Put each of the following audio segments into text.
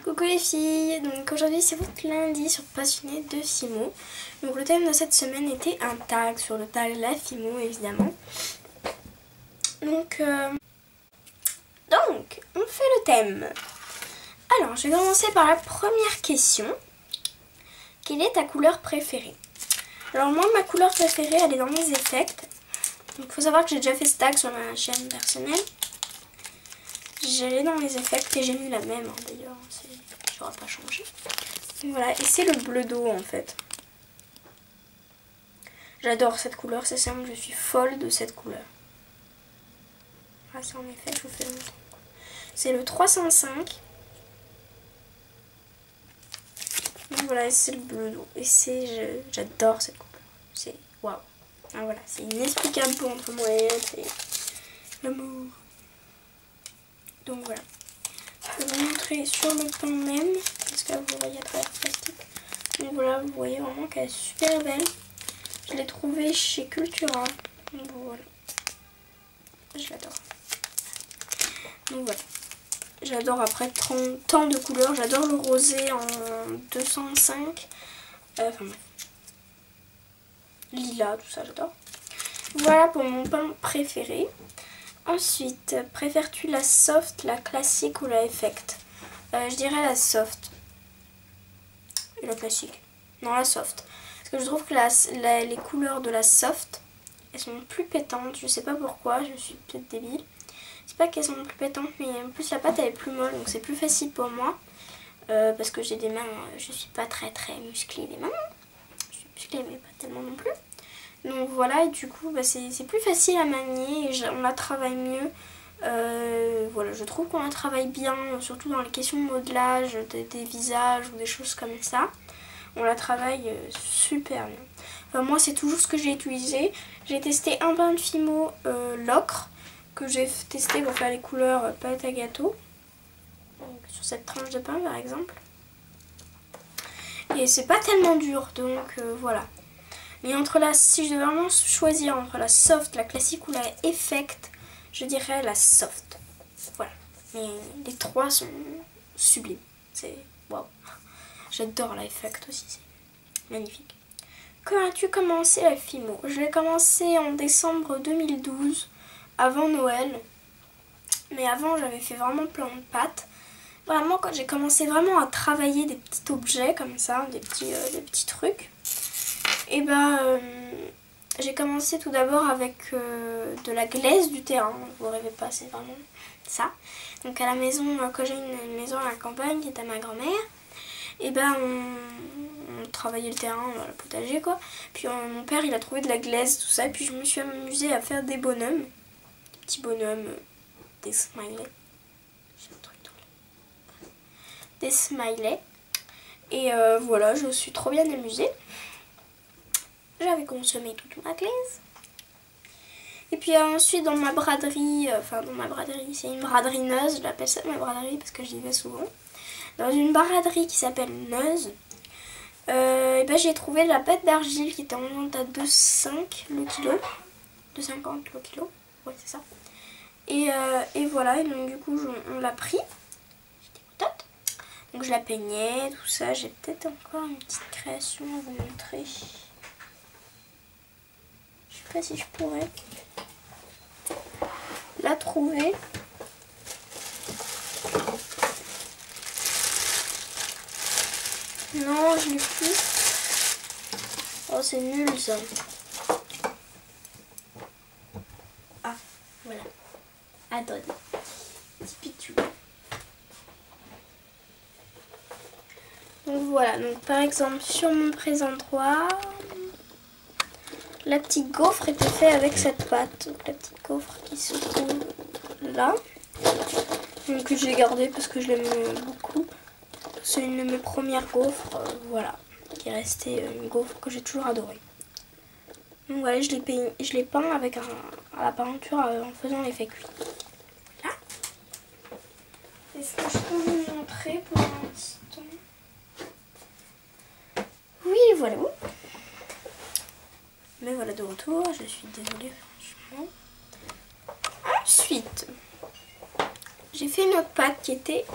Coucou les filles, donc aujourd'hui c'est votre lundi sur Passionné de Fimo. Donc le thème de cette semaine était un tag, sur le tag La Fimo évidemment. Donc on fait le thème. Alors je vais commencer par la première question. Quelle est ta couleur préférée? Alors moi ma couleur préférée elle est dans mes effects. Donc il faut savoir que j'ai déjà fait ce tag sur ma chaîne personnelle. J'allais dans mes effects et j'ai mis la même d'ailleurs, ça n'aura pas changé. Donc voilà, et c'est le bleu d'eau en fait. J'adore cette couleur, c'est simple, je suis folle de cette couleur. Ah ça en effet, je vous fais longtemps. C'est le 305. Donc voilà, c'est le bleu d'eau. Et j'adore cette couleur. C'est waouh. Ah voilà, c'est inexplicable pour entre moi et elle, c'est l'amour. Donc voilà. Je vais vous montrer sur le pain même, parce que là vous voyez à travers le plastique. Mais voilà, vous voyez vraiment qu'elle est super belle. Je l'ai trouvée chez Cultura. Donc voilà. Je l'adore. Donc voilà. J'adore après tant de couleurs. J'adore le rosé en 205. Enfin bref. Lila, tout ça, j'adore. Voilà pour mon pain préféré. Ensuite, préfères-tu la soft, la classique ou la effect? Je dirais la soft. Et la classique. Non, la soft. Parce que je trouve que les couleurs de la soft, elles sont plus pétantes. Je sais pas pourquoi, je suis peut-être débile. C'est pas qu'elles sont plus pétantes, mais en plus la pâte elle est plus molle, donc c'est plus facile pour moi. Parce que j'ai des mains, je suis pas très musclée les mains. Je suis musclée mais pas tellement non plus. Donc voilà, et du coup bah, c'est plus facile à manier et on la travaille mieux. Voilà, je trouve qu'on la travaille bien, surtout dans les questions de modelage, des visages ou des choses comme ça. On la travaille super bien. Enfin, moi c'est toujours ce que j'ai utilisé. J'ai testé un pain de Fimo l'ocre que j'ai testé pour faire les couleurs pâte à gâteau. Donc, sur cette tranche de pain par exemple. Et c'est pas tellement dur, donc voilà. Mais si je devais vraiment choisir entre la soft, la classique ou la effect, je dirais la soft. Voilà. Mais les trois sont sublimes. C'est waouh. J'adore la effect aussi, c'est magnifique. Quand as-tu commencé la Fimo? Je l'ai commencé en décembre 2012, avant Noël. Mais avant j'avais fait vraiment plein de pâtes. Vraiment quand j'ai commencé vraiment à travailler des petits objets comme ça, des petits trucs. Et j'ai commencé tout d'abord avec de la glaise du terrain. Vous rêvez pas, c'est vraiment ça. Donc à la maison, quand j'ai une maison à la campagne qui est à ma grand-mère, et on travaillait le terrain, le potager quoi. Puis mon père il a trouvé de la glaise, tout ça. Et puis je me suis amusée à faire des bonhommes. Des petits bonhommes, des smileys. J'ai un truc dans le... Des smileys. Et voilà, je me suis trop bien amusée. J'avais consommé toute ma glaise. Et puis ensuite dans ma braderie, c'est une braderie Neuze, je l'appelle ça ma braderie parce que j'y vais souvent. Dans une braderie qui s'appelle Neuze, j'ai trouvé la pâte d'argile qui était en vente à 2,5 le kilo. 2,50 le kilo, ouais c'est ça. Et voilà, et donc du coup on l'a pris. J'étais contente. Donc je la peignais, tout ça. J'ai peut-être encore une petite création à vous montrer. Je sais pas si je pourrais la trouver. Non, je l'ai plus. Oh, c'est nul ça. Ah, voilà. Attendez. Petit pitou. Donc voilà, donc par exemple sur mon présentoir, la petite gaufre était faite avec cette pâte. Donc la petite gaufre qui se trouve là. Donc j'ai gardé parce que je l'aime beaucoup. C'est une de mes premières gaufres, voilà. Qui est restée une gaufre que j'ai toujours adorée. Donc voilà, je l'ai peint avec à la peinture en faisant l'effet cuit. Là. Est-ce que je peux vous montrer pour l'instant? Oui, voilà. Mais voilà de retour, je suis désolée franchement. Ensuite, j'ai fait une autre pâte qui était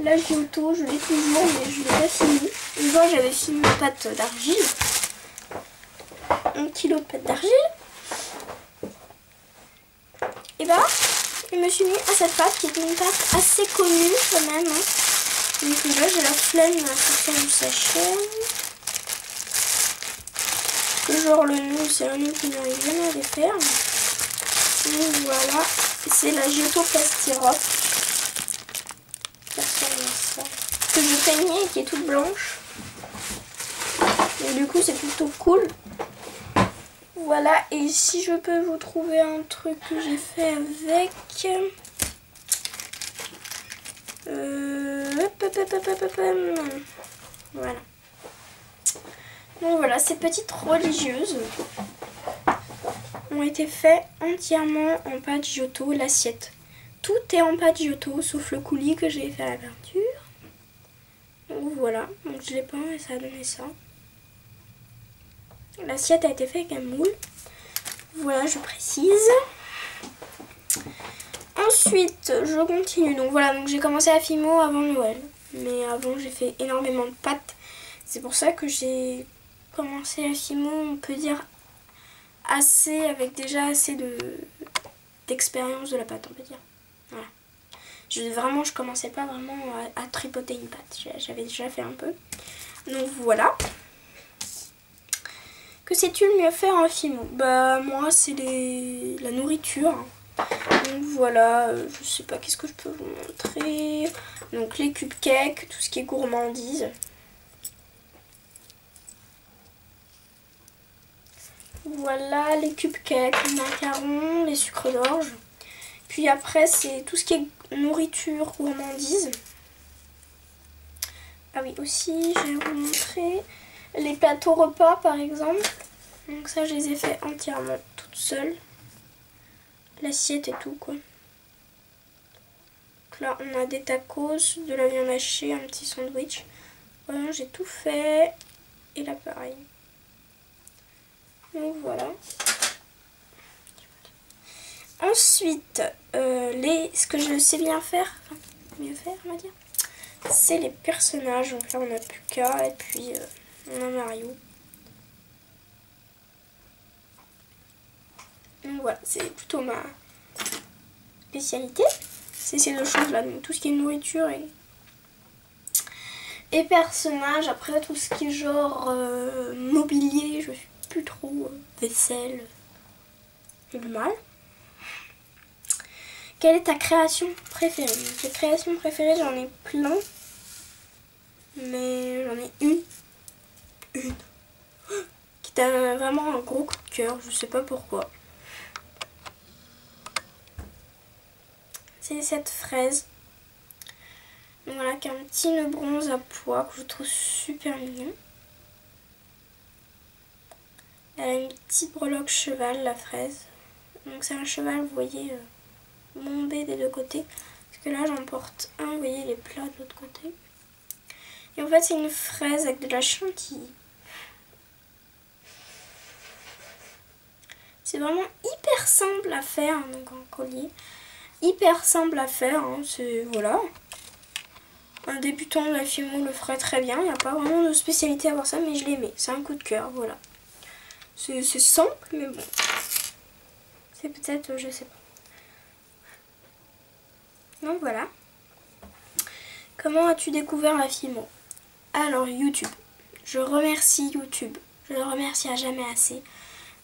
La Giotto, je l'ai toujours, mais je ne l'ai pas fini. Une fois, j'avais fini ma pâte d'argile. 1 kilo de pâte d'argile. Et bah, je me suis mis à cette pâte qui est une pâte assez connue quand même. Hein. Donc là, j'ai la flemme pour faire du sachet. Parce que genre le nœud, c'est un nœud qui n'arrive jamais à les faire. Donc voilà, c'est la Giotto Plastirop. Que je peignais et qui est toute blanche. Et du coup c'est plutôt cool. Voilà, et si je peux vous trouver un truc que j'ai fait avec. Voilà. Donc voilà, ces petites religieuses ont été faites entièrement en pâte Giotto, l'assiette. Tout est en pâte Giotto, sauf le coulis que j'ai fait à la peinture. Donc voilà, donc je l'ai peint et ça a donné ça. L'assiette a été faite avec un moule. Voilà, je précise. Ensuite, je continue. Donc voilà, donc j'ai commencé à Fimo avant Noël. Mais avant, j'ai fait énormément de pâtes. C'est pour ça que j'ai commencé à Fimo, on peut dire, avec déjà assez d'expérience de la pâte, on peut dire. Voilà. Je commençais pas vraiment à tripoter une pâte. J'avais déjà fait un peu. Donc voilà. Que sais-tu le mieux faire en Fimo? Bah moi c'est la nourriture. Donc voilà, je sais pas qu'est-ce que je peux vous montrer. Donc les cupcakes, tout ce qui est gourmandise. Voilà les cupcakes, les macarons, les sucres d'orge. Puis après c'est tout ce qui est nourriture, gourmandise. Ah oui, aussi je vais vous montrer les plateaux repas par exemple. Donc ça je les ai fait entièrement toute seule. L'assiette et tout quoi. Donc là on a des tacos, de la viande hachée, un petit sandwich. Voilà, j'ai tout fait. Et là pareil. Donc voilà. Ensuite, ce que je sais bien faire, enfin, mieux faire on va dire, c'est les personnages. Donc là on a Puka et puis on a Mario. Donc voilà, c'est plutôt ma spécialité. C'est ces deux choses là, donc tout ce qui est nourriture et personnages. Après tout ce qui est genre mobilier, je suis plus trop vaisselle, j'ai du mal. Quelle est ta création préférée? Donc, les créations préférées, j'en ai plein. Mais j'en ai une qui a vraiment un gros coup de cœur, je sais pas pourquoi. C'est cette fraise. Donc voilà, qui a un petit nœud bronze à pois que je trouve super mignon. Elle a une petite breloque cheval, la fraise. Donc c'est un cheval, vous voyez, bombé des deux côtés. Parce que là j'en porte un, vous voyez, il est plat de l'autre côté. Et en fait c'est une fraise avec de la chantilly. C'est vraiment hyper simple à faire, hein, donc en collier. Hyper simple à faire, hein, c'est voilà. Un débutant de la Fimo le ferait très bien. Il n'y a pas vraiment de spécialité à voir ça, mais je l'aimais. C'est un coup de cœur, voilà. C'est simple, mais bon. C'est peut-être, je sais pas. Donc voilà. Comment as-tu découvert la Fimo? Alors YouTube. Je remercie YouTube. Je le remercie à jamais assez.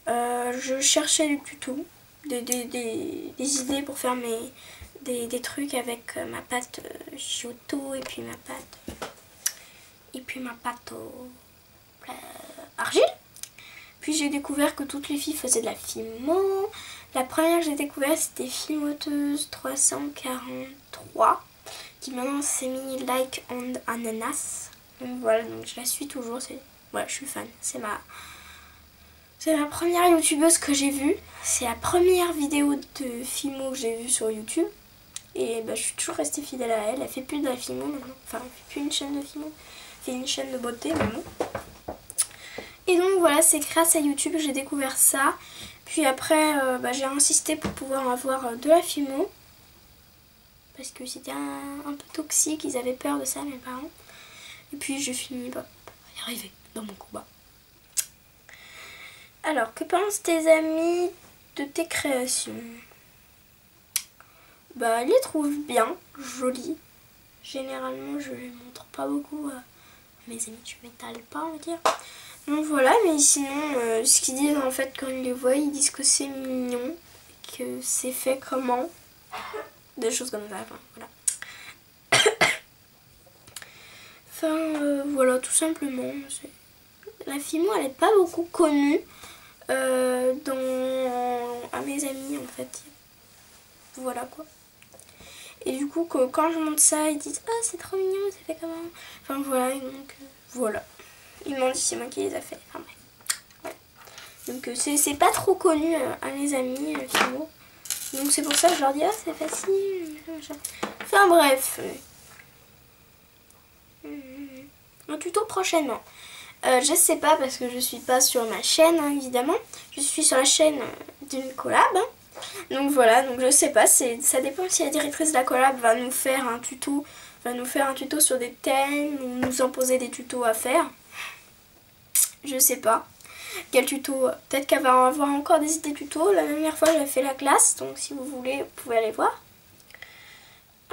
Je cherchais des tutos, des idées pour faire des trucs avec ma pâte Giotto et puis ma pâte argile. Puis j'ai découvert que toutes les filles faisaient de la Fimo. La première que j'ai découvert c'était Fimoteuse 343 qui maintenant s'est mis Like on Ananas. Donc voilà, donc je la suis toujours. Voilà, je suis fan. C'est ma première youtubeuse que j'ai vue. C'est la première vidéo de Fimo que j'ai vue sur YouTube. Et bah, je suis toujours restée fidèle à elle. Elle fait plus de la Fimo maintenant. Enfin, elle fait plus une chaîne de Fimo. Elle fait une chaîne de beauté maintenant. Et donc voilà, c'est grâce à YouTube que j'ai découvert ça. Puis après, j'ai insisté pour pouvoir avoir de la Fimo. parce que c'était un peu toxique, ils avaient peur de ça mes parents. Et puis je finis par y arriver dans mon combat. Alors, que pensent tes amis de tes créations? Bah, ils les trouvent bien, jolies. Généralement, je les montre pas beaucoup à mes amis, je m'étale pas, on va dire. Donc voilà, mais sinon, ce qu'ils disent en fait quand ils les voient, ils disent que c'est mignon, que c'est fait comment, des choses comme ça, enfin voilà. Enfin, voilà, tout simplement. La Fimo, elle est pas beaucoup connue à mes amis en fait. Voilà quoi. Et du coup, quand je montre ça, ils disent ah, c'est trop mignon, ça fait comment. Enfin voilà, et donc voilà. Ils m'ont dit c'est moi qui les a fait. Enfin bref. Voilà. Donc c'est pas trop connu à mes amis, Fimo. Donc c'est pour ça que je leur dis ah, c'est facile. Enfin bref. Un tuto prochainement. Je sais pas parce que je suis pas sur ma chaîne hein, évidemment. Je suis sur la chaîne d'une collab. Hein. Donc voilà, donc je sais pas, ça dépend si la directrice de la collab va nous faire un tuto, sur des thèmes ou nous imposer des tutos à faire. Je sais pas. Quel tuto, peut-être qu'elle va avoir encore des idées tutos. La dernière fois j'avais fait la classe, donc si vous voulez, vous pouvez aller voir.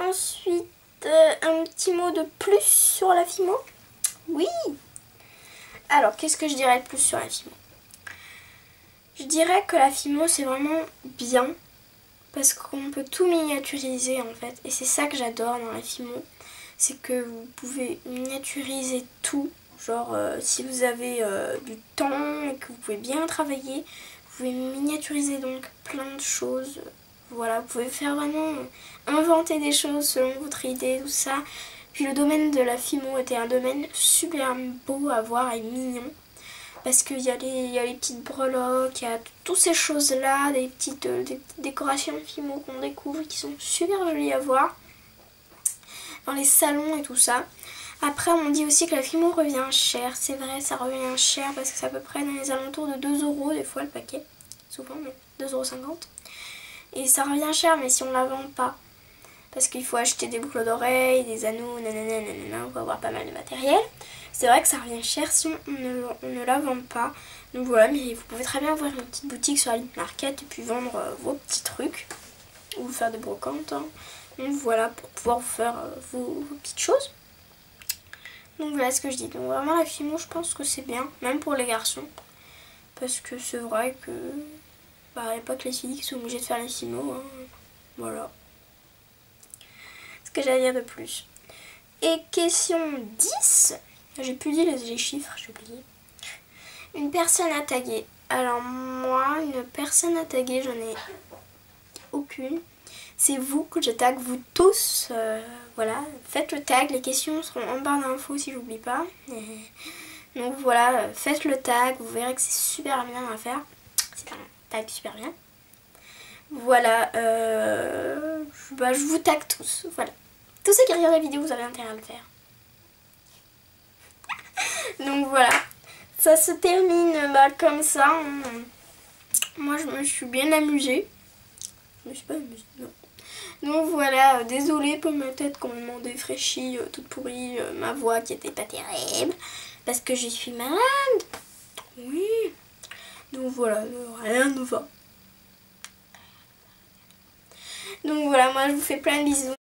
Ensuite, un petit mot de plus sur la Fimo. Oui. Alors, qu'est-ce que je dirais de plus sur la Fimo? Je dirais que la Fimo, c'est vraiment bien. Parce qu'on peut tout miniaturiser, en fait. Et c'est ça que j'adore dans la Fimo. C'est que vous pouvez miniaturiser tout. Genre, si vous avez du temps et que vous pouvez bien travailler, vous pouvez miniaturiser donc plein de choses. Voilà, vous pouvez faire vraiment inventer des choses selon votre idée, tout ça. Puis le domaine de la Fimo était un domaine super beau à voir et mignon. Parce qu'il y a les petites breloques, il y a toutes ces choses-là, des petites décorations Fimo qu'on découvre qui sont super jolies à voir. Dans les salons et tout ça. Après, on dit aussi que la Fimo revient cher. C'est vrai, ça revient cher parce que c'est à peu près dans les alentours de 2 € des fois le paquet. Souvent, mais 2,50 €. Et ça revient cher, mais si on la vend pas. Parce qu'il faut acheter des boucles d'oreilles, des anneaux, nanana, nanana, on va avoir pas mal de matériel. C'est vrai que ça revient cher si on ne la vend pas. Donc voilà, mais vous pouvez très bien ouvrir une petite boutique sur Alip Market et puis vendre vos petits trucs. Ou faire des brocantes. Hein. Donc voilà, pour pouvoir vous faire vos petites choses. Donc voilà ce que je dis. Donc vraiment la Fimo, je pense que c'est bien, même pour les garçons. Parce que c'est vrai que bah, il n'y a pas que les filles qui sont obligées de faire les Fimo. Hein. Voilà. Ce que j'allais dire de plus. Et question 10. J'ai plus dit les chiffres, j'ai oublié. Une personne à taguer. Alors moi, une personne à taguer, j'en ai aucune. C'est vous que je tag, vous tous. Voilà, faites le tag. Les questions seront en barre d'infos si j'oublie pas. Donc voilà, faites le tag. Vous verrez que c'est super bien à faire. C'est un tag super bien. Voilà, je vous tag tous. Voilà. Tous ceux qui regardent la vidéo, vous avez intérêt à le faire. Donc voilà, ça se termine comme ça. Moi, je me suis bien amusée. Je me suis pas amusée, non. Donc voilà, désolée pour ma tête complètement défraîchie, toute pourrie, ma voix qui était pas terrible. Parce que je suis malade. Oui. Donc voilà, rien ne va. Donc voilà, moi je vous fais plein de bisous.